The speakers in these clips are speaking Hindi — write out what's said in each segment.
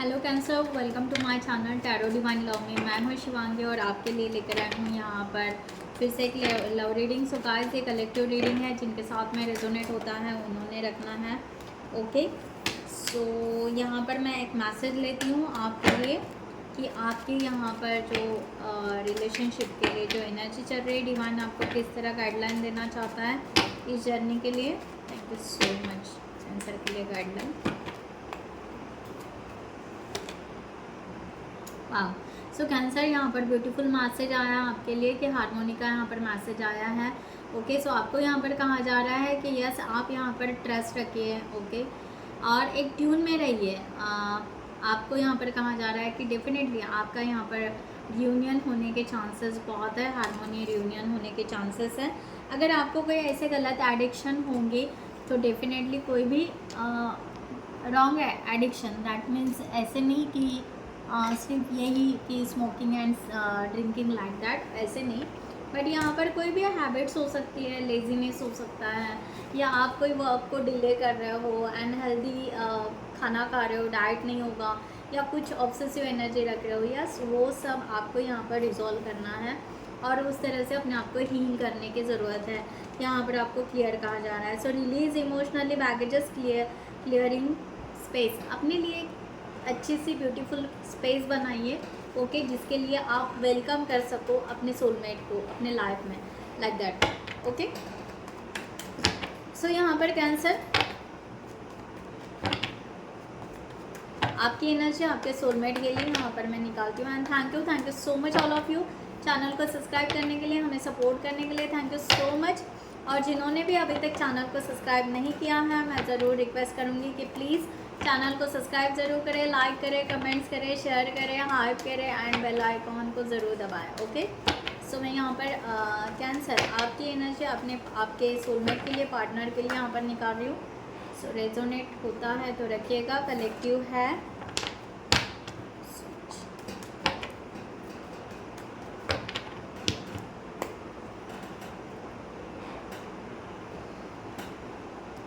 Hello cancer, welcome to my channel tarot divine love में। मैं हूँ शिवांगी और आपके लिए लेकर आई हूँ यहाँ पर फिर से एक लव रीडिंग। सो गाइस, ये कलेक्टिव रीडिंग है, जिनके साथ में रेजोनेट होता है उन्होंने रखना है। ओके, सो यहाँ पर मैं एक मैसेज लेती हूँ आपके लिए कि आपके यहाँ पर जो रिलेशनशिप के लिए जो एनर्जी चल रही है, डिवाइन आपको किस तरह गाइडलाइन देना चाहता है इस जर्नी के लिए। Thank you so much cancer के लिए गाइडलाइन। वाह, सो कैंसर, यहाँ पर ब्यूटीफुल मैसेज आया आपके लिए कि हार्मोनी का यहाँ पर मैसेज आया है। ओके, सो आपको यहाँ पर कहा जा रहा है कि यस, आप यहाँ पर ट्रस्ट रखिए। ओके, और एक ट्यून में रहिए। आपको यहाँ पर कहा जा रहा है कि डेफिनेटली आपका यहाँ पर रियूनियन होने के चांसेस बहुत है, हार्मोनी रियूनियन होने के चांसेस है। अगर आपको कोई ऐसे गलत एडिक्शन होंगे तो डेफिनेटली कोई भी रॉन्ग एडिक्शन, दैट मीन्स ऐसे नहीं कि सिर्फ यही कि smoking and drinking like that, ऐसे नहीं, बट यहाँ पर कोई भी हैबिट्स हो सकती है, लेजीनेस हो सकता है, या आप कोई वर्क को डिले कर रहे हो, अनहेल्दी खाना खा रहे हो, डाइट नहीं होगा, या कुछ ऑब्सेसिव एनर्जी रख रहे हो, यस, वो सब आपको यहाँ पर रिजॉल्व करना है और उस तरह से अपने आप को हील करने की ज़रूरत है। यहाँ पर आपको क्लियर कहा जा रहा है। So release emotionally baggages, clearing space, अपने लिए अच्छी सी ब्यूटीफुल स्पेस बनाइए। ओके, जिसके लिए आप वेलकम कर सको अपने सोलमेट को अपने लाइफ में, लाइक दैट। ओके, सो यहाँ पर कैंसर, आपकी एनर्जी आपके सोलमेट के लिए यहाँ पर मैं निकालती हूँ। And thank you so much all of you, channel को सब्सक्राइब करने के लिए, हमें सपोर्ट करने के लिए थैंक यू सो मच। और जिन्होंने भी अभी तक चैनल को सब्सक्राइब नहीं किया है, मैं ज़रूर रिक्वेस्ट करूँगी कि प्लीज़ चैनल को सब्सक्राइब ज़रूर करें, लाइक करें, कमेंट्स करें, शेयर करें, हाइप करें एंड बेल आइकॉन को ज़रूर दबाएं। ओके, सो मैं यहाँ पर कैंसर, आपकी एनर्जी आपके सोलमेट के लिए, पार्टनर के लिए यहाँ पर निकाल रही हूँ। सो रेजोनेट होता है तो रखिएगा, कलेक्टिव है।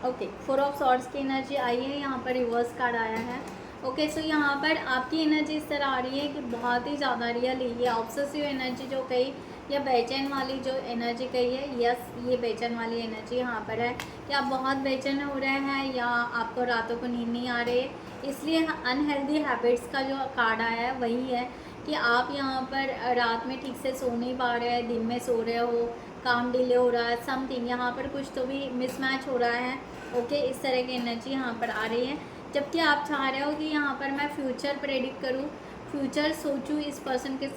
ओके, 4 ऑफ सॉर्ड्स की एनर्जी आई है, यहाँ पर रिवर्स कार्ड आया है। ओके, सो यहाँ पर आपकी एनर्जी इस तरह आ रही है कि बहुत ही ज़्यादा रियल, ये ऑब्सेसिव एनर्जी जो कही, या बेचैन वाली जो एनर्जी कही है, यस, ये बेचैन वाली एनर्जी यहाँ पर है कि आप बहुत बेचैन हो रहे हैं या आपको रातों को नींद नहीं आ रही है। इसलिए अनहेल्दी हैबिट्स का जो कार्ड आया है वही है कि आप यहाँ पर रात में ठीक से सो नहीं पा रहे हैं, दिन में सो रहे हो, काम डिले हो रहा है, समथिंग यहाँ पर कुछ तो भी मिसमैच हो रहा है। ओके, इस तरह की एनर्जी यहाँ पर आ रही है, जबकि आप चाह रहे हो कि यहाँ पर मैं फ्यूचर प्रेडिक्ट करूँ, फ्यूचर सोचूँ इस पर्सन के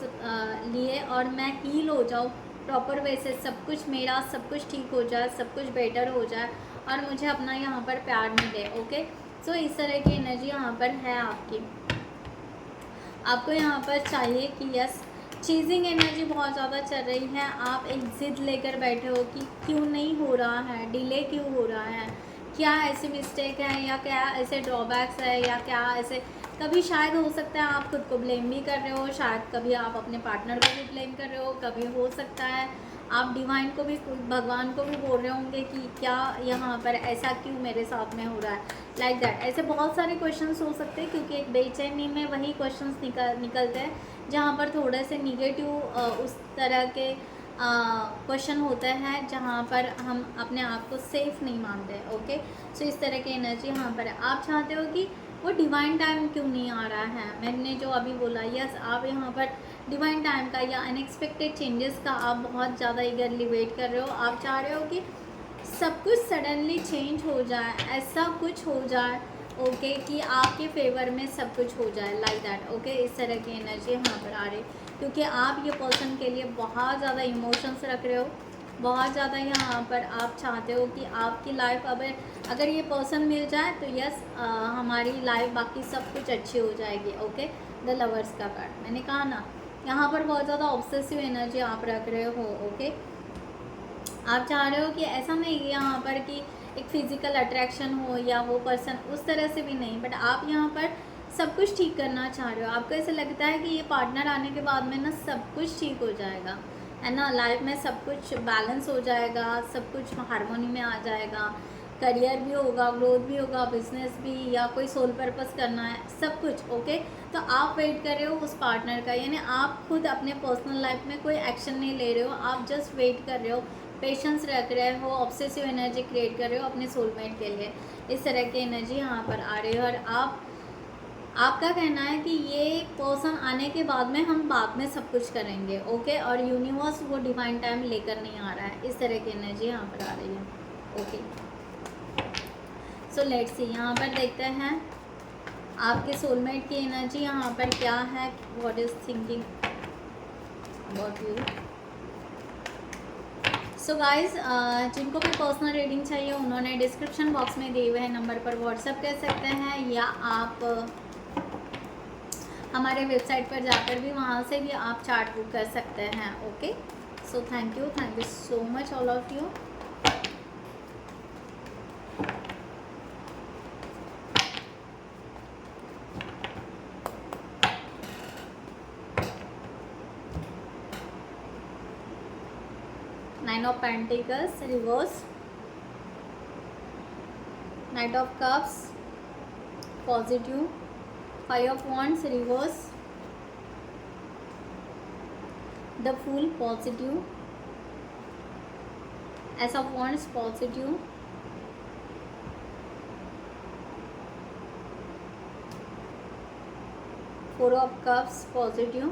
लिए और मैं हील हो जाऊँ प्रॉपर वे से, सब कुछ मेरा सब कुछ ठीक हो जाए, सब कुछ बेटर हो जाए और मुझे अपना यहाँ पर प्यार मिले। ओके, सो इस तरह की एनर्जी यहाँ पर है आपकी। आपको यहाँ पर चाहिए कि यस, चीजिंग एनर्जी बहुत ज़्यादा चल रही है, आप एक ज़िद लेकर बैठे हो कि क्यों नहीं हो रहा है, डिले क्यों हो रहा है, क्या ऐसे मिस्टेक है, या क्या ऐसे ड्रॉबैक्स है, या क्या ऐसे, कभी शायद हो सकता है आप खुद को ब्लेम भी कर रहे हो, शायद कभी आप अपने पार्टनर को भी ब्लेम कर रहे हो, कभी हो सकता है आप डिवाइन को भी, भगवान को भी बोल रहे होंगे कि क्या यहाँ पर ऐसा क्यों मेरे साथ में हो रहा है, लाइक दैट। ऐसे बहुत सारे क्वेश्चंस हो सकते हैं, क्योंकि एक बेचैनी में वही क्वेश्चंस निकलते हैं जहाँ पर थोड़े से निगेटिव उस तरह के क्वेश्चन होते हैं जहाँ पर हम अपने आप को सेफ नहीं मानते। ओके, सो इस तरह की एनर्जी यहाँ पर है। आप चाहते हो कि वो डिवाइन टाइम क्यों नहीं आ रहा है, मैंने जो अभी बोला, यस, आप यहाँ पर डिवाइन टाइम का या अनएक्सपेक्टेड चेंजेस का आप बहुत ज़्यादा ईगरली वेट कर रहे हो। आप चाह रहे हो कि सब कुछ सडनली चेंज हो जाए, ऐसा कुछ हो जाए, ओके, कि आपके फेवर में सब कुछ हो जाए, लाइक दैट। ओके, इस तरह की एनर्जी यहाँ पर आ रही, क्योंकि आप ये पर्सन के लिए बहुत ज़्यादा इमोशंस रख रहे हो, बहुत ज़्यादा यहाँ पर आप चाहते हो कि आपकी लाइफ अगर ये पर्सन मिल जाए तो यस, हमारी लाइफ बाकी सब कुछ अच्छी हो जाएगी। ओके, द लवर्स का कार्ड, मैंने कहा ना, यहाँ पर बहुत ज़्यादा ऑब्सेसिव एनर्जी आप रख रहे हो। ओके, आप चाह रहे हो कि ऐसा नहीं है यहाँ पर कि एक फिज़िकल अट्रैक्शन हो या वो पर्सन, उस तरह से भी नहीं, बट आप यहाँ पर सब कुछ ठीक करना चाह रहे हो। आपको ऐसा लगता है कि ये पार्टनर आने के बाद में ना सब कुछ ठीक हो जाएगा, है ना, लाइफ में सब कुछ बैलेंस हो जाएगा, सब कुछ हार्मोनी में आ जाएगा, करियर भी होगा, ग्रोथ भी होगा, बिजनेस भी, या कोई सोल पर्पस करना है, सब कुछ। ओके, तो आप वेट कर रहे हो उस पार्टनर का, यानी आप खुद अपने पर्सनल लाइफ में कोई एक्शन नहीं ले रहे हो, आप जस्ट वेट कर रहे हो, पेशेंस रख रहे हो, ऑब्सेसिव एनर्जी क्रिएट कर रहे हो अपने सोलमेट के लिए। इस तरह की एनर्जी यहाँ पर आ रही है। और आपका कहना है कि ये पर्सन आने के बाद में हम बाद में सब कुछ करेंगे। ओके, और यूनिवर्स वो डिवाइन टाइम लेकर नहीं आ रहा है। इस तरह की एनर्जी यहाँ पर आ रही है। ओके, सो लेट्स सी, यहाँ पर देखते हैं आपके सोलमेट की एनर्जी यहाँ पर क्या है, what is thinking about you. So guys, जिनको भी पर्सनल रीडिंग चाहिए उन्होंने डिस्क्रिप्शन बॉक्स में दिए हुए नंबर पर व्हाट्सएप कर सकते हैं, या आप हमारे वेबसाइट पर जाकर भी वहाँ से भी आप चार्ट बुक कर सकते हैं। Okay, so thank you so much all of you. Nine of Pentacles reverse, Knight of Cups positive, Five of Wands reverse, the Fool positive, Ace of Wands positive, Four of Cups positive,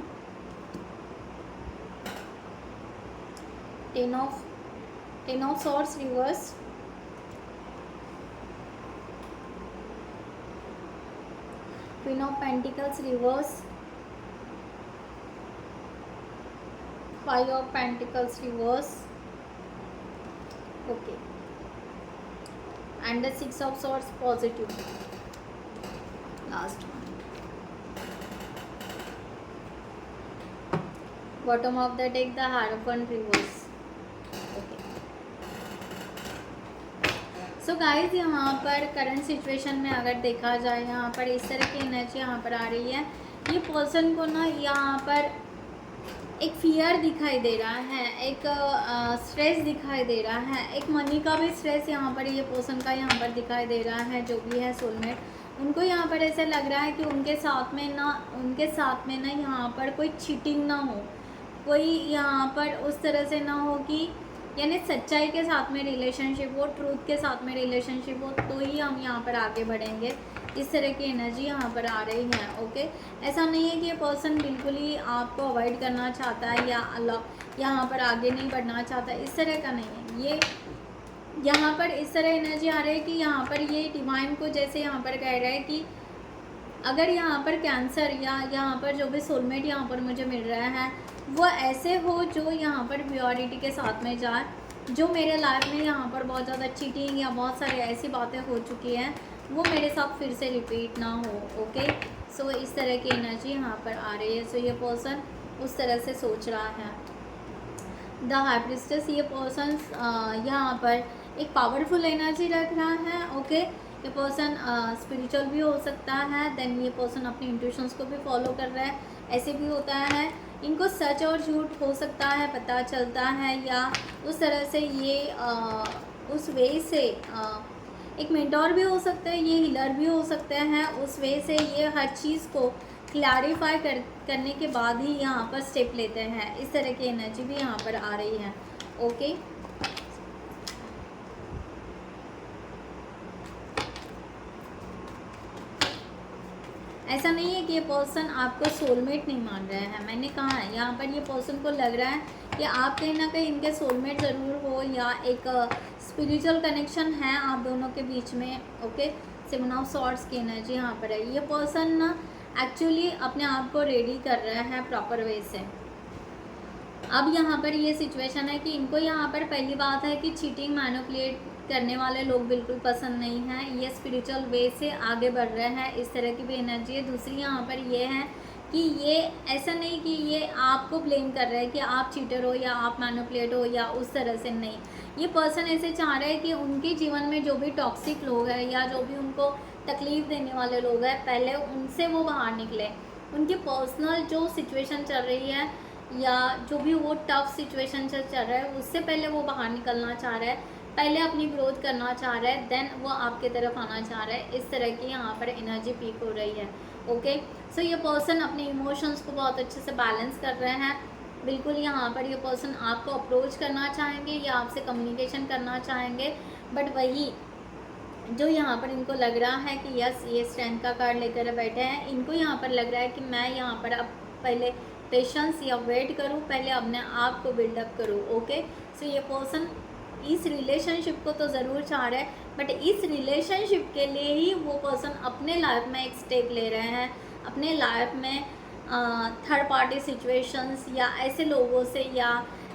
Ten of Swords reverse, Queen of Pentacles reverse, Five of Pentacles reverse. Okay, and the Six of Swords positive, last one. Bottom of the deck, the Hierophant reverse. So guys, यहाँ पर करंट सिचुएशन में अगर देखा जाए, यहाँ पर इस तरह की एनर्जी यहाँ पर आ रही है। ये पर्सन को ना यहाँ पर एक फियर दिखाई दे रहा है, एक स्ट्रेस दिखाई दे रहा है, एक मनी का भी स्ट्रेस यहाँ पर ये पर्सन का यहाँ पर दिखाई दे रहा है। जो भी है सोलमेट, उनको यहाँ पर ऐसा लग रहा है कि उनके साथ में ना यहाँ पर कोई चीटिंग ना हो, कोई यहाँ पर उस तरह से ना हो कि यानी सच्चाई के साथ में रिलेशनशिप हो, ट्रूथ के साथ में रिलेशनशिप हो, तो ही हम यहाँ पर आगे बढ़ेंगे। इस तरह की एनर्जी यहाँ पर आ रही है। ओके, ऐसा नहीं है कि ये पर्सन बिल्कुल ही आपको अवॉइड करना चाहता है या यहाँ पर आगे नहीं बढ़ना चाहता, इस तरह का नहीं है। ये यहाँ पर इस तरह एनर्जी आ रही है कि यहाँ पर ये डिवाइन को जैसे यहाँ पर कह रहा है कि अगर यहाँ पर कैंसर या यहाँ पर जो भी सोलमेट यहाँ पर मुझे मिल रहा है वो ऐसे हो जो यहाँ पर प्योरिटी के साथ में जाए, जो मेरे लाइफ में यहाँ पर बहुत ज़्यादा चीटिंग या बहुत सारी ऐसी बातें हो चुकी हैं वो मेरे साथ फिर से रिपीट ना हो। ओके, सो इस तरह की एनर्जी यहाँ पर आ रही है। सो ये पर्सन उस तरह से सोच रहा है। द हाई प्रिस्टेस, ये पर्सन यहाँ पर एक पावरफुल एनर्जी रख रहा है। ओके, ये पर्सन स्पिरिचुअल भी हो सकता है, देन ये पर्सन अपनी इंट्यूशंस को भी फॉलो कर रहा है, ऐसे भी होता है। इनको सच और झूठ हो सकता है पता चलता है, या उस तरह से ये उस वे से एक मेंटोर भी हो सकता है, ये हीलर भी हो सकते हैं। उस वे से ये हर चीज़ को क्लैरिफाई करने के बाद ही यहाँ पर स्टेप लेते हैं। इस तरह की एनर्जी भी यहाँ पर आ रही है। ओके, ऐसा नहीं है कि ये पर्सन आपको सोलमेट नहीं मान रहा है। मैंने कहा है यहाँ पर ये पर्सन को लग रहा है कि आप कहीं ना कहीं इनके सोलमेट ज़रूर हो, या एक स्पिरिचुअल कनेक्शन है आप दोनों के बीच में। ओके, सेवन ऑफ सॉर्ड्स की एनर्जी यहाँ पर है। ये पर्सन ना एक्चुअली अपने आप को रेडी कर रहा है प्रॉपर वे से। अब यहाँ पर ये सिचुएशन है कि इनको यहाँ पर पहली बात है कि चीटिंग मैनिपुलेट करने वाले लोग बिल्कुल पसंद नहीं हैं। ये स्पिरिचुअल वे से आगे बढ़ रहे हैं, इस तरह की भी एनर्जी है। दूसरी यहाँ पर ये है कि ये ऐसा नहीं कि ये आपको ब्लेम कर रहे हैं कि आप चीटर हो या आप मैनिपुलेट हो या उस तरह से नहीं। ये पर्सन ऐसे चाह रहे हैं कि उनके जीवन में जो भी टॉक्सिक लोग हैं या जो भी उनको तकलीफ़ देने वाले लोग हैं पहले उनसे वो बाहर निकले। उनकी पर्सनल जो सिचुएशन चल रही है या जो भी वो टफ सिचुएशन चल रहा है उससे पहले वो बाहर निकलना चाह रहा है। पहले अपनी ग्रोथ करना चाह रहा है, देन वो आपके तरफ आना चाह रहा है। इस तरह की यहाँ पर एनर्जी पीक हो रही है। ओके, सो ये पर्सन अपने इमोशंस को बहुत अच्छे से बैलेंस कर रहे हैं। बिल्कुल यहाँ पर ये पर्सन आपको अप्रोच करना चाहेंगे या आपसे कम्युनिकेशन करना चाहेंगे, बट वही जो यहाँ पर इनको लग रहा है कि यस, ये स्ट्रेंथ का कार्ड लेकर बैठे हैं। इनको यहाँ पर लग रहा है कि मैं यहाँ पर अब पहले पेशेंस या वेट करूँ, पहले अपने आप को बिल्डअप करूँ। ओके, सो ये पर्सन इस रिलेशनशिप को तो ज़रूर चाह रहे हैं, बट इस रिलेशनशिप के लिए ही वो पर्सन अपने लाइफ में एक स्टेप ले रहे हैं। अपने लाइफ में थर्ड पार्टी सिचुएशंस या ऐसे लोगों से या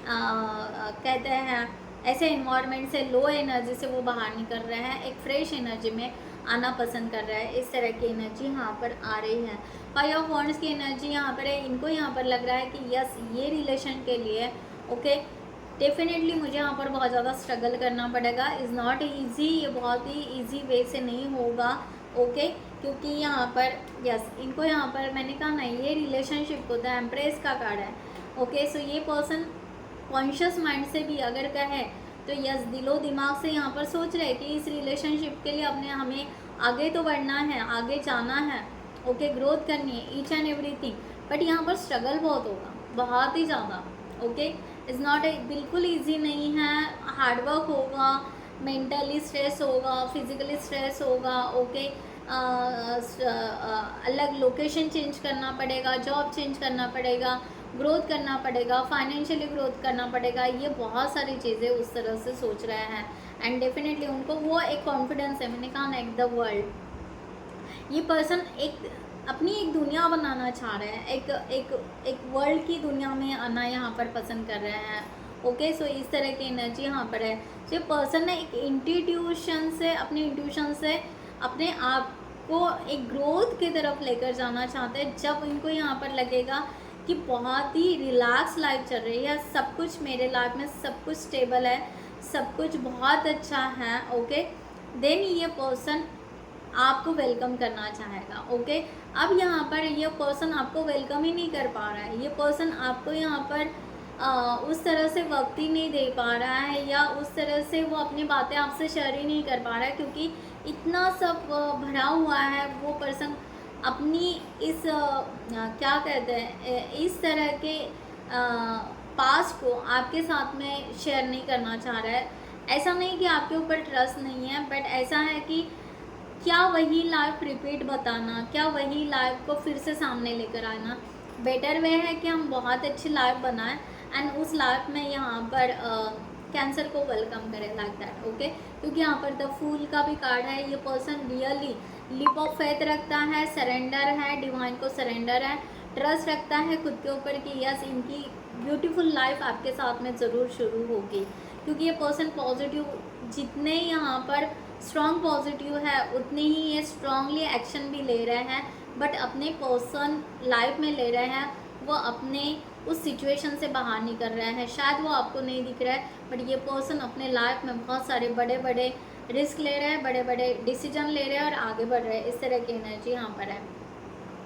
कहते हैं ऐसे इन्वायरमेंट से, लो एनर्जी से वो बाहर निकल रहे हैं, एक फ्रेश एनर्जी में आना पसंद कर रहा है। इस तरह की एनर्जी यहाँ पर आ रही है। 5 ऑफ वॉन्ड्स की एनर्जी यहाँ पर है। इनको यहाँ पर लग रहा है कि यस, ये रिलेशन के लिए ओके डेफिनेटली मुझे यहाँ पर बहुत ज़्यादा स्ट्रगल करना पड़ेगा। इज़ नॉट ईजी, ये बहुत ही ईजी वे से नहीं होगा। ओके, क्योंकि यहाँ पर यस, इनको यहाँ पर मैंने कहा ना, ये रिलेशनशिप को द एम्प्रेस का कार्ड है। ओके, सो ये पर्सन कॉन्शियस माइंड से भी अगर कहे तो यस, दिलो दिमाग से यहाँ पर सोच रहे कि इस रिलेशनशिप के लिए अपने हमें आगे तो बढ़ना है, आगे जाना है। ओके, ग्रोथ करनी है, ईच एंड एवरीथिंग, बट यहाँ पर स्ट्रगल बहुत होगा, बहुत ही ज़्यादा। ओके, इज़ नॉट बिल्कुल ईजी नहीं है, हार्डवर्क होगा, मेंटली स्ट्रेस होगा, फिजिकली स्ट्रेस होगा। ओके, अलग लोकेशन चेंज करना पड़ेगा, जॉब चेंज करना पड़ेगा, ग्रोथ करना पड़ेगा, फाइनेंशियली ग्रोथ करना पड़ेगा। ये बहुत सारी चीज़ें उस तरह से सोच रहे हैं एंड डेफिनेटली उनको वो एक कॉन्फिडेंस है। मैंने कहा ना, एक द वर्ल्ड, ये पर्सन एक अपनी एक दुनिया बनाना चाह रहे हैं, एक वर्ल्ड की दुनिया में आना यहाँ पर पसंद कर रहे हैं। ओके, सो इस तरह की एनर्जी यहाँ पर है। तो ये पर्सन ने एक इंट्यूशन से, अपने इंट्यूशन से अपने आप को एक ग्रोथ की तरफ लेकर जाना चाहते हैं। जब इनको यहाँ पर लगेगा कि बहुत ही रिलैक्स लाइफ चल रही है, सब कुछ मेरे लाइफ में सब कुछ स्टेबल है, सब कुछ बहुत अच्छा है। ओके, देन ये पर्सन आपको वेलकम करना चाहेगा। ओके, अब यहाँ पर ये पर्सन आपको वेलकम ही नहीं कर पा रहा है। ये पर्सन आपको यहाँ पर उस तरह से वक्त ही नहीं दे पा रहा है, या उस तरह से वो अपनी बातें आपसे शेयर ही नहीं कर पा रहा है, क्योंकि इतना सब भरा हुआ है। वो पर्सन अपनी इस क्या कहते हैं, इस तरह के पास्ट को आपके साथ में शेयर नहीं करना चाह रहा है। ऐसा नहीं कि आपके ऊपर ट्रस्ट नहीं है, बट ऐसा है कि क्या वही लाइफ रिपीट बताना, क्या वही लाइफ को फिर से सामने लेकर आना। बेटर वे है कि हम बहुत अच्छी लाइफ बनाएं एंड उस लाइफ में यहाँ पर कैंसर को वेलकम करें, लाइक दैट। ओके, क्योंकि यहाँ पर द फूल का भी कार्ड है। ये person really leap of faith रखता है, सरेंडर है, डिवाइन को सरेंडर है, ट्रस्ट रखता है खुद के ऊपर कि यस, इनकी ब्यूटीफुल लाइफ आपके साथ में ज़रूर शुरू होगी। क्योंकि ये पर्सन पॉजिटिव, जितने यहाँ पर स्ट्रॉन्ग पॉजिटिव है, उतने ही ये स्ट्रांगली एक्शन भी ले रहे हैं, बट अपने पर्सन लाइफ में ले रहे हैं, वो अपने उस सिचुएशन से बाहर निकल रहे हैं। शायद वो आपको नहीं दिख रहा है, बट ये पर्सन अपने लाइफ में बहुत सारे बड़े बड़े रिस्क ले रहे हैं, बड़े बड़े डिसीजन ले रहे हैं और आगे बढ़ रहे हैं। इस तरह की एनर्जी यहाँ पर है।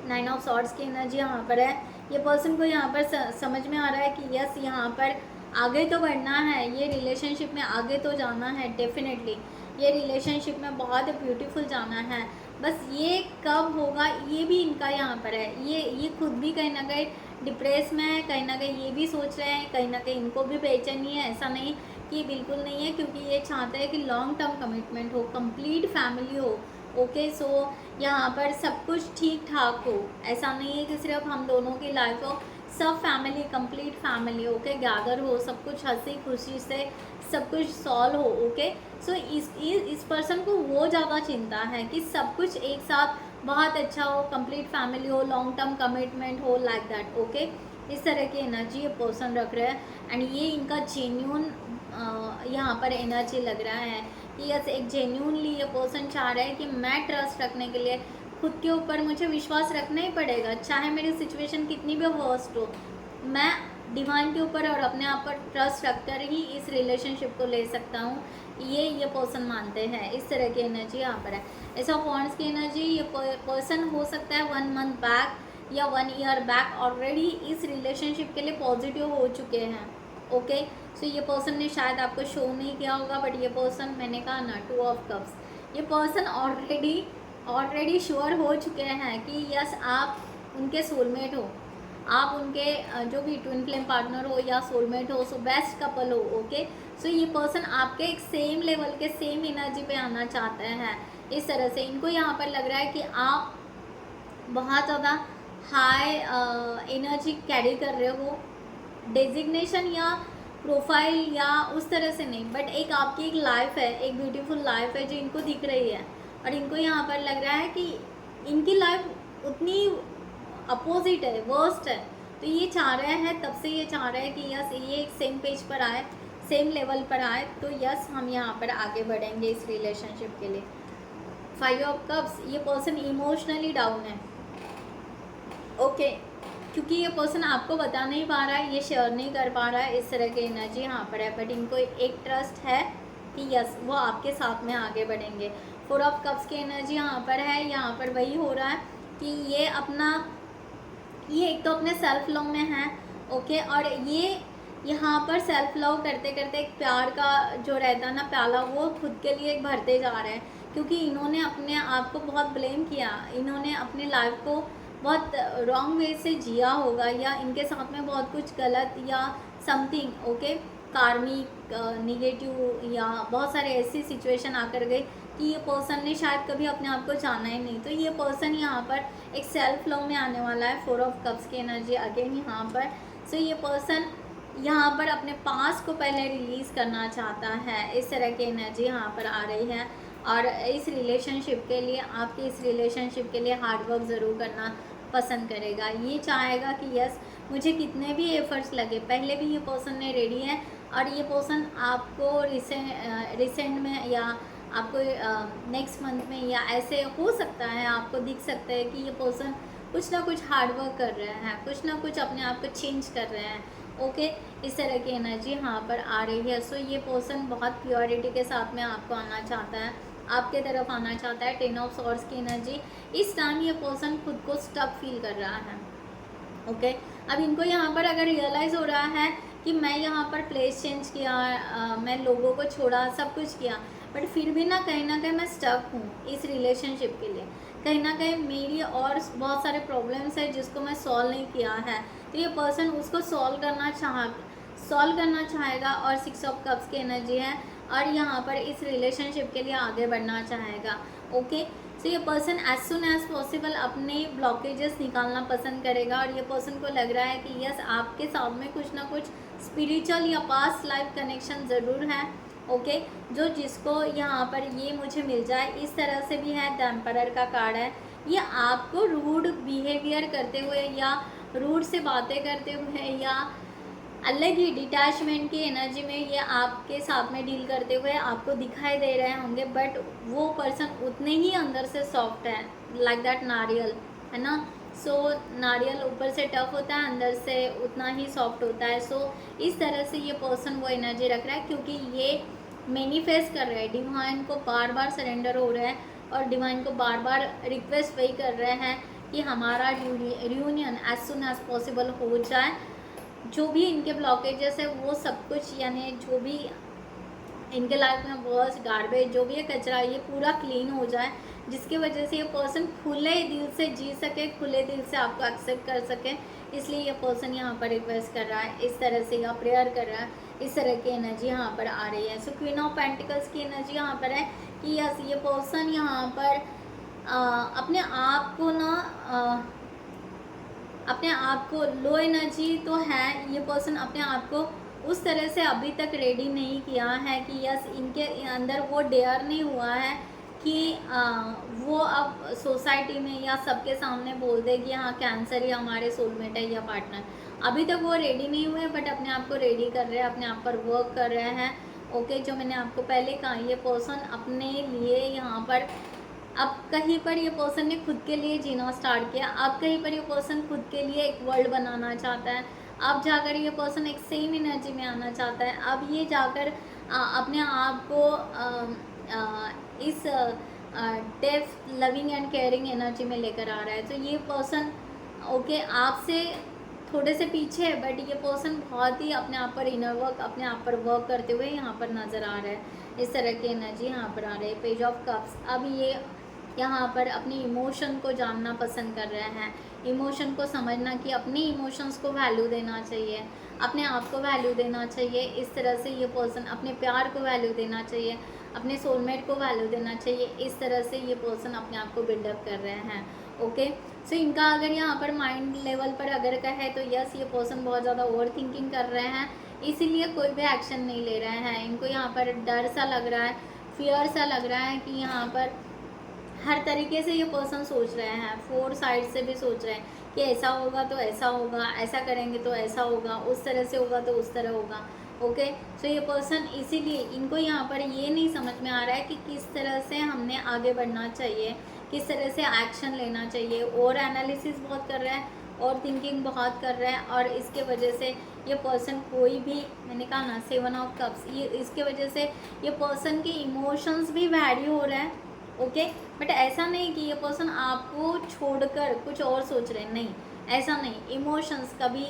9 ऑफ सॉर्ड्स की एनर्जी यहाँ पर है। ये पर्सन को यहाँ पर समझ में आ रहा है कि यस, यहाँ पर आगे तो बढ़ना है, ये रिलेशनशिप में आगे तो जाना है, डेफिनेटली ये रिलेशनशिप में बहुत ब्यूटीफुल जाना है। बस ये कब होगा, ये भी इनका यहाँ पर है। ये खुद भी कहीं ना कहीं डिप्रेस में है, कहीं ना कहीं ये भी सोच रहे हैं, कहीं ना कहीं इनको भी बेचैनी है। ऐसा नहीं कि बिल्कुल नहीं है, क्योंकि ये चाहते हैं कि लॉन्ग टर्म कमिटमेंट हो, कंप्लीट फैमिली हो। ओके, सो यहाँ पर सब कुछ ठीक ठाक हो। ऐसा नहीं है कि सिर्फ हम दोनों की लाइफ हो, सब family, complete family okay gather हो, सब कुछ हंसी खुशी से सब कुछ सॉल्व हो। ओके, सो इस पर्सन को वो ज़्यादा चिंता है कि सब कुछ एक साथ बहुत अच्छा हो, कंप्लीट फैमिली हो, लॉन्ग टर्म कमिटमेंट हो, लाइक दैट। ओके, इस तरह की एनर्जी ये पर्सन रख रहे हैं एंड ये इनका जेन्यून यहाँ पर एनर्जी लग रहा है कि यस, एक जेन्यूनली ये पर्सन चाह रहा है कि मैं ट्रस्ट रखने के लिए खुद के ऊपर मुझे विश्वास रखना ही पड़ेगा, चाहे मेरी सिचुएशन कितनी भी वर्स्ट हो। मैं डिवाइन के ऊपर और अपने आप पर ट्रस्ट रखकर ही इस रिलेशनशिप को ले सकता हूँ, ये पर्सन मानते हैं। इस तरह की एनर्जी यहाँ पर है। ऐसा वॉन्ड्स की एनर्जी, ये पर्सन हो सकता है 1 मंथ बैक या 1 ईयर बैक ऑलरेडी इस रिलेशनशिप के लिए पॉजिटिव हो चुके हैं। ओके, सो ये पर्सन ने शायद आपको शो नहीं किया होगा, बट ये पर्सन, मैंने कहा ना, 2 ऑफ कप्स, ये पर्सन ऑलरेडी श्योर हो चुके हैं कि यस आप उनके सोलमेट हो, आप उनके जो भी ट्विन फ्लेम पार्टनर हो या सोलमेट हो, सो बेस्ट कपल हो। ओके, सो ये पर्सन आपके एक सेम लेवल के सेम एनर्जी पे आना चाहते हैं। इस तरह से इनको यहाँ पर लग रहा है कि आप बहुत ज़्यादा हाई एनर्जी कैरी कर रहे हो, डेजिग्नेशन या प्रोफाइल या उस तरह से नहीं, बट एक आपकी एक लाइफ है, एक ब्यूटीफुल लाइफ है जो इनको दिख रही है, और इनको यहाँ पर लग रहा है कि इनकी लाइफ उतनी अपोजिट है, वर्स्ट है। तो ये चाह रहे हैं, तब से ये चाह रहे हैं कि यस ये एक सेम पेज पर आए, सेम लेवल पर आए, तो यस हम यहाँ पर आगे बढ़ेंगे इस रिलेशनशिप के लिए। 5 ऑफ कप्स, ये पर्सन इमोशनली डाउन है। ओके, क्योंकि ये पर्सन आपको बता नहीं पा रहा है, ये शेयर नहीं कर पा रहा है, इस तरह की एनर्जी यहाँ पर है, बट इनको एक ट्रस्ट है कि यस वो आपके साथ में आगे बढ़ेंगे। 4 ऑफ कप्स की एनर्जी यहाँ पर है, यहाँ पर वही हो रहा है कि ये एक तो अपने सेल्फ लव में है। ओके, और ये यहाँ पर सेल्फ लव करते करते एक प्यार का जो रहता है ना प्याला, वो खुद के लिए भरते जा रहे हैं, क्योंकि इन्होंने अपने आप को बहुत ब्लेम किया, इन्होंने अपनी लाइफ को बहुत रॉन्ग वे से जिया होगा, या इनके साथ में बहुत कुछ गलत या समथिंग, ओके, कार्मिक निगेटिव या बहुत सारे ऐसी सिचुएशन आकर गई कि ये पर्सन ने शायद कभी अपने आप को जाना ही नहीं। तो ये पर्सन यहाँ पर एक सेल्फ लव में आने वाला है। 4 ऑफ कप्स की एनर्जी अगेन यहाँ पर। सो ये पर्सन यहाँ पर अपने पास को पहले रिलीज़ करना चाहता है, इस तरह की एनर्जी यहाँ पर आ रही है। और इस रिलेशनशिप के लिए, आपके इस रिलेशनशिप के लिए हार्डवर्क ज़रूर करना पसंद करेगा। ये चाहेगा कि यस मुझे कितने भी एफर्ट्स लगे, पहले भी ये पर्सन ने रेडी है, और ये पर्सन आपको रिसेंट में या आपको नेक्स्ट मंथ में या ऐसे हो सकता है आपको दिख सकता है कि ये पर्सन कुछ ना कुछ हार्डवर्क कर रहे हैं, कुछ ना कुछ अपने आप को चेंज कर रहे हैं। ओके, इस तरह की एनर्जी यहाँ पर आ रही है। सो ये पर्सन बहुत प्योरिटी के साथ में आपको आना चाहता है, आपके तरफ आना चाहता है। 10 ऑफ सॉर्ड्स की एनर्जी, इस टाइम ये पर्सन खुद को स्टक फील कर रहा है। ओके, अब इनको यहाँ पर अगर रियलाइज़ हो रहा है कि मैं यहाँ पर प्लेस चेंज किया, मैं लोगों को छोड़ा, सब कुछ किया, बट फिर भी ना कहीं मैं स्टक हूँ इस रिलेशनशिप के लिए, कहीं ना कहीं मेरी और बहुत सारे प्रॉब्लम्स है जिसको मैं सॉल्व नहीं किया है। तो ये पर्सन उसको सॉल्व करना चाहेगा, और 6 ऑफ कप्स की एनर्जी है, और यहाँ पर इस रिलेशनशिप के लिए आगे बढ़ना चाहेगा। ओके, सो ये person as soon as possible अपने ब्लॉकेजेस निकालना पसंद करेगा, और ये पर्सन को लग रहा है कि यस आपके साथ में कुछ ना कुछ स्पिरिचुअल या पास्ट लाइफ कनेक्शन ज़रूर है। ओके, जो जिसको यहाँ पर ये मुझे मिल जाए, इस तरह से भी है। द एम्परर का कार्ड है, ये आपको रूड बिहेवियर करते हुए या रूड से बातें करते हुए या अलग ही डिटैचमेंट की एनर्जी में ये आपके साथ में डील करते हुए आपको दिखाई दे रहे होंगे, बट वो पर्सन उतने ही अंदर से सॉफ्ट है, लाइक दैट नारियल है ना। सो नारियल ऊपर से टफ होता है, अंदर से उतना ही सॉफ्ट होता है। सो इस तरह से ये पर्सन वो एनर्जी रख रहा है, क्योंकि ये मैनिफेस्ट कर रहे हैं, डिवाइन को बार बार सरेंडर हो रहे हैं, और डिवाइन को बार बार रिक्वेस्ट वही कर रहे हैं कि हमारा reunion as soon as possible हो जाए। जो भी इनके ब्लॉकेजेस है वो सब कुछ, यानी जो भी इनके लाइफ में बॉस गार्बेज जो भी है कचरा, ये पूरा क्लीन हो जाए, जिसकी वजह से ये पर्सन खुले दिल से जी सके, खुले दिल से आपको एक्सेप्ट कर सके। इसलिए ये पर्सन यहाँ पर रिक्वेस्ट कर रहा है, इस तरह से या प्रेयर कर रहा है, इस तरह की एनर्जी यहाँ पर आ रही है। सो क्वीन ऑफ पेंटिकल्स की एनर्जी यहाँ पर है कि यस ये पर्सन यहाँ पर अपने आप को ना अपने आप को लो एनर्जी तो है, ये पर्सन अपने आप को उस तरह से अभी तक रेडी नहीं किया है कि यस इनके अंदर वो डेयर नहीं हुआ है कि वो अब सोसाइटी में या सबके सामने बोल दे कि हाँ कैंसर ही हमारे सोलमेट है या पार्टनर। अभी तक वो रेडी नहीं हुए, बट अपने आप को रेडी कर रहे हैं, अपने आप पर वर्क कर रहे हैं। ओके, जो मैंने आपको पहले कहा, ये पर्सन अपने लिए यहाँ पर अब कहीं पर ये पर्सन ने खुद के लिए जीना स्टार्ट किया, अब कहीं पर ये पर्सन खुद के लिए एक वर्ल्ड बनाना चाहता है, अब जाकर ये पर्सन एक सेम एनर्जी में आना चाहता है, अब ये जाकर अपने आप को इस depth loving and caring energy में लेकर आ रहा है। तो ये पर्सन ओके आपसे थोड़े से पीछे है, बट ये पर्सन बहुत ही अपने आप पर इनर वर्क, अपने आप पर वर्क करते हुए यहाँ पर नज़र आ रहा है। इस तरह की एनर्जी यहाँ पर आ रही है। पेज ऑफ कप्स, अब ये यहाँ पर अपने इमोशन को जानना पसंद कर रहे हैं, इमोशन को समझना कि अपने इमोशंस को वैल्यू देना चाहिए, अपने आप को वैल्यू देना चाहिए। इस तरह से ये पर्सन अपने प्यार को वैल्यू देना चाहिए, अपने सोलमेट को वैल्यू देना चाहिए। इस तरह से ये पर्सन अपने आप को बिल्डअप कर रहे हैं। ओके, सो इनका अगर यहाँ पर माइंड लेवल पर अगर कहे तो यस, ये पर्सन बहुत ज़्यादा ओवर थिंकिंग कर रहे हैं, इसीलिए कोई भी एक्शन नहीं ले रहे हैं। इनको यहाँ पर डर सा लग रहा है, फियर सा लग रहा है कि यहाँ पर हर तरीके से ये पर्सन सोच रहे हैं, 4 साइड से भी सोच रहे हैं कि ऐसा होगा तो ऐसा होगा, ऐसा करेंगे तो ऐसा होगा, उस तरह से होगा तो उस तरह होगा। ओके, सो ये पर्सन इसीलिए इनको यहाँ पर ये नहीं समझ में आ रहा है कि किस तरह से हमने आगे बढ़ना चाहिए, किस तरह से एक्शन लेना चाहिए। और एनालिसिस बहुत कर रहा है और थिंकिंग बहुत कर रहा है, और इसके वजह से ये पर्सन कोई भी, मैंने कहा ना 7 ऑफ कप्स, ये इसके वजह से ये पर्सन के इमोशंस भी वैरी हो रहे हैं। ओके, बट ऐसा नहीं कि ये पर्सन आपको छोड़कर कुछ और सोच रहे हैं, नहीं, ऐसा नहीं। इमोशंस कभी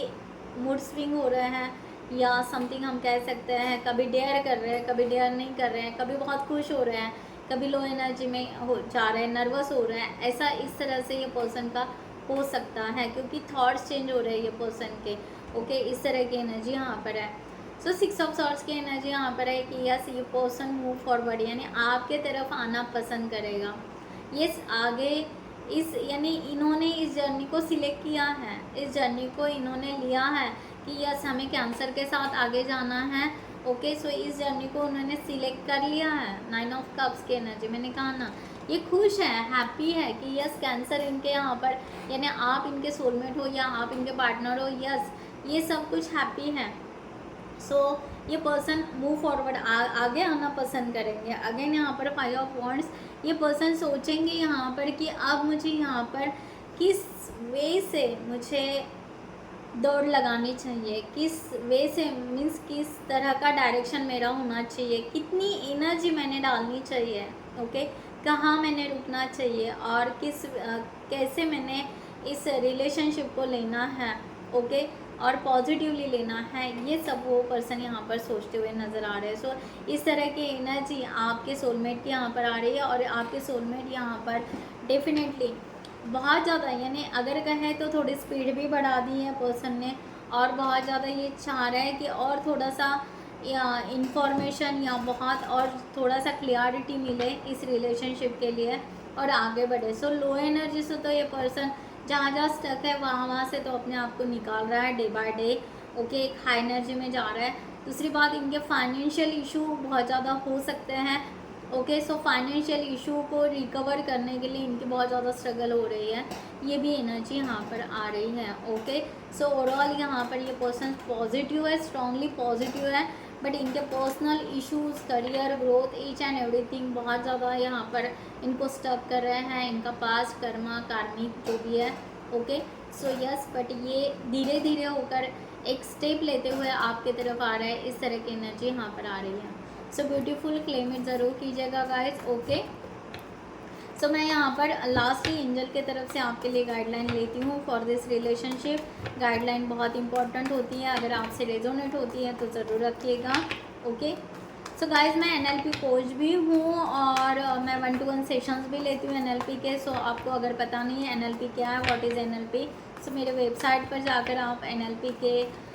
मूड स्विंग हो रहे हैं, या समथिंग हम कह सकते हैं, कभी डेयर कर रहे हैं, कभी डेयर नहीं कर रहे हैं, कभी बहुत खुश हो रहे हैं, कभी लो एनर्जी में हो जा रहे हैं, नर्वस हो रहे हैं। ऐसा इस तरह से ये पर्सन का हो सकता है, क्योंकि थॉट्स चेंज हो रहे हैं ये पर्सन के। ओके, इस तरह की एनर्जी यहाँ पर है। सो 6 ऑफ सॉर्ड्स की एनर्जी यहाँ पर है कि यस, ये पर्सन मूव फॉरवर्ड, यानी आपके तरफ आना पसंद करेगा। यस, आगे इस, यानी इन्होंने इस जर्नी को सिलेक्ट किया है, इस जर्नी को इन्होंने लिया है कि यस, हमें कैंसर के साथ आगे जाना है। ओके, सो इस जर्नी को उन्होंने सिलेक्ट कर लिया है। 9 ऑफ कप्स की एनर्जी, मैंने कहा ना, ये खुश है, हैप्पी है कि यस, कैंसर इनके यहाँ पर, यानी आप इनके सोलमेट हो या आप इनके पार्टनर हो, यस, ये सब कुछ हैप्पी है। सो ये पर्सन मूव फॉरवर्ड, आगे आना पसंद करेंगे। अगेन यहाँ पर 5 ऑफ वॉन्ड्स, ये पर्सन सोचेंगे यहाँ पर कि अब मुझे यहाँ पर किस वे से मुझे दौड़ लगानी चाहिए, किस वे से, मीन्स किस तरह का डायरेक्शन मेरा होना चाहिए, कितनी एनर्जी मैंने डालनी चाहिए। ओके, कहाँ मैंने रुकना चाहिए, और किस कैसे मैंने इस रिलेशनशिप को लेना है। ओके, और पॉजिटिवली लेना है, ये सब वो पर्सन यहाँ पर सोचते हुए नज़र आ रहे हैं। सो इस तरह की एनर्जी आपके सोलमेट की यहाँ पर आ रही है, और आपके सोलमेट यहाँ पर डेफिनेटली बहुत ज़्यादा, यानी अगर कहें तो थोड़ी स्पीड भी बढ़ा दी है पर्सन ने, और बहुत ज़्यादा ये चाह रहा है कि और थोड़ा सा इंफॉर्मेशन या बहुत और थोड़ा सा क्लियरिटी मिले इस रिलेशनशिप के लिए और आगे बढ़े। सो लो एनर्जी से तो ये पर्सन जहाँ जहाँ स्टक है वहाँ से तो अपने आप को निकाल रहा है डे बाय डे। ओके, एक हाई एनर्जी में जा रहा है। दूसरी बात, इनके फाइनेंशियल इशू बहुत ज़्यादा हो सकते हैं। ओके, सो फाइनेंशियल इशू को रिकवर करने के लिए इनकी बहुत ज़्यादा स्ट्रगल हो रही है, ये भी एनर्जी यहाँ पर आ रही है। ओके, सो ओवरऑल यहाँ पर ये पर्सन पॉजिटिव है, स्ट्रांगली पॉजिटिव है, बट इनके personal issues, career growth, each and everything बहुत ज़्यादा यहाँ पर इनको स्टक कर रहे हैं, इनका पास्ट कर्मा कार्मिक जो भी है। ओके, सो यस, बट ये धीरे धीरे होकर एक स्टेप लेते हुए आपके तरफ आ रहा है, इस तरह की एनर्जी यहाँ पर आ रही है। सो ब्यूटीफुल, क्लेम इट ज़रूर कीजिएगा गाइस। ओके, सो मैं यहाँ पर लास्ट एंजल के तरफ से आपके लिए गाइडलाइन लेती हूँ फॉर दिस रिलेशनशिप। गाइडलाइन बहुत इंपॉर्टेंट होती है, अगर आपसे रेजोनेट होती है तो ज़रूर रखिएगा। ओके, सो गाइस, मैं NLP कोच भी हूँ और मैं 1-to-1 सेशंस भी लेती हूँ NLP के। सो आपको अगर पता नहीं है NLP क्या है, व्हाट इज़ NLP, सो मेरे वेबसाइट पर जाकर आप NLP के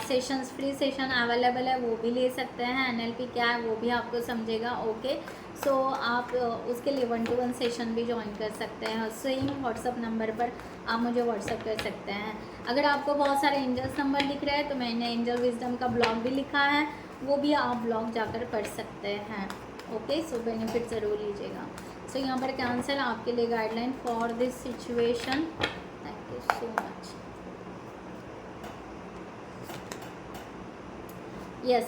सेशंस, फ्री सेशन अवेलेबल है, वो भी ले सकते हैं। NLP क्या है वो भी आपको समझेगा। ओके, सो आप उसके लिए 1-to-1 सेशन भी ज्वाइन कर सकते हैं। सेम व्हाट्सअप नंबर पर आप मुझे व्हाट्सअप कर सकते हैं। अगर आपको बहुत सारे एंजल्स नंबर दिख रहे हैं तो मैंने एंजल विजडम का ब्लॉग भी लिखा है, वो भी आप ब्लॉग जाकर पढ़ सकते हैं। ओके, सो बेनिफिट ज़रूर लीजिएगा। सो यहाँ पर कैंसर आपके लिए guideline for this situation. Thank you so much. Yes,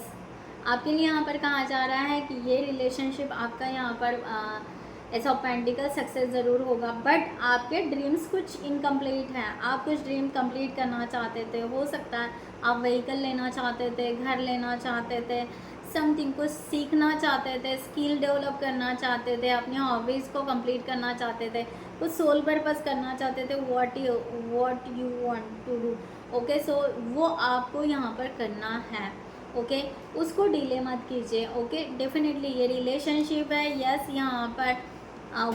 आपके लिए यहाँ पर कहा जा रहा है कि ये रिलेशनशिप आपका यहाँ पर एस ऑफ पेंटिकल सक्सेस ज़रूर होगा, बट आपके ड्रीम्स कुछ इनकम्प्लीट हैं। आप कुछ ड्रीम कंप्लीट करना चाहते थे, हो सकता है आप व्हीकल लेना चाहते थे, घर लेना चाहते थे, समथिंग, कुछ सीखना चाहते थे, स्किल डेवलप करना चाहते थे, अपनी हॉबीज़ को कंप्लीट करना चाहते थे, कुछ सोल पर्पस करना चाहते थे, what you want to do, okay. So वो आपको यहाँ पर करना है, ओके। उसको डिले मत कीजिए, ओके। डेफिनेटली ये रिलेशनशिप है, यस, यहाँ पर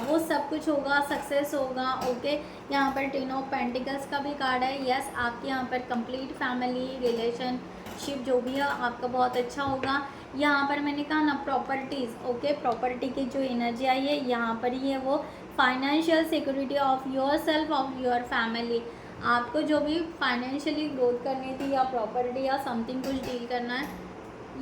वो सब कुछ होगा, सक्सेस होगा, ओके। यहाँ पर 10 ऑफ पेंटिकल्स का भी कार्ड है, यस। आपके यहाँ पर कंप्लीट फैमिली रिलेशनशिप जो भी है आपका बहुत अच्छा होगा। यहाँ पर मैंने कहा ना प्रॉपर्टीज़, ओके, प्रॉपर्टी की जो एनर्जी आई है यहाँ पर ही है, वो financial security of your self, of your family. आपको जो भी फाइनेंशियली ग्रोथ करनी थी या प्रॉपर्टी या समथिंग कुछ डील करना है,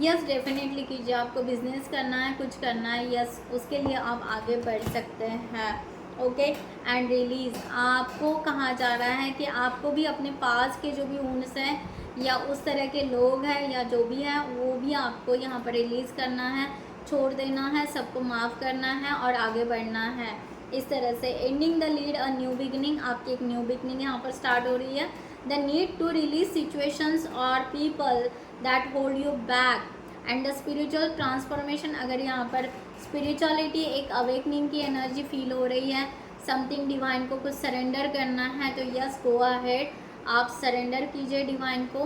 यस डेफिनेटली कीजिए। आपको बिजनेस करना है, कुछ करना है, यस, उसके लिए आप आगे बढ़ सकते हैं, ओके। एंड रिलीज़, आपको कहा जा रहा है कि आपको भी अपने पास के जो भी वुंड्स हैं या उस तरह के लोग हैं या जो भी हैं वो भी आपको यहाँ पर रिलीज़ करना है, छोड़ देना है, सबको माफ़ करना है और आगे बढ़ना है। इस तरह से ending the lead a new beginning, आपकी एक न्यू बिगनिंग यहाँ पर स्टार्ट हो रही है। The need to release situations और people that hold you back and the spiritual transformation, अगर यहाँ पर स्पिरिचुअलिटी एक अवेकनिंग की एनर्जी फील हो रही है, समथिंग डिवाइन को कुछ सरेंडर करना है, तो यस गो अहेड, आप सरेंडर कीजिए डिवाइन को,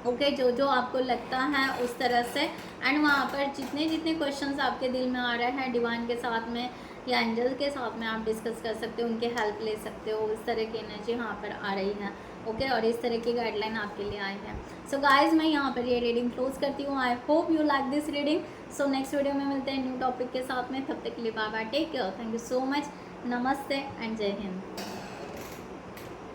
ओके। जो जो आपको लगता है उस तरह से। एंड वहाँ पर जितने जितने क्वेश्चंस आपके दिल में आ रहे हैं डिवाइन के साथ में या एंजल के साथ में आप डिस्कस कर सकते हो, उनके हेल्प ले सकते हो, इस तरह की एनर्जी यहाँ पर आ रही है, ओके। और इस तरह की गाइडलाइन आपके लिए आई है। सो गाइज मैं यहाँ पर ये रीडिंग क्लोज करती हूँ। I hope you like this reading. So next video में मिलते हैं न्यू टॉपिक के साथ में, तब तक के लिए bye bye, take care, thank you so much, namaste and जय हिंद।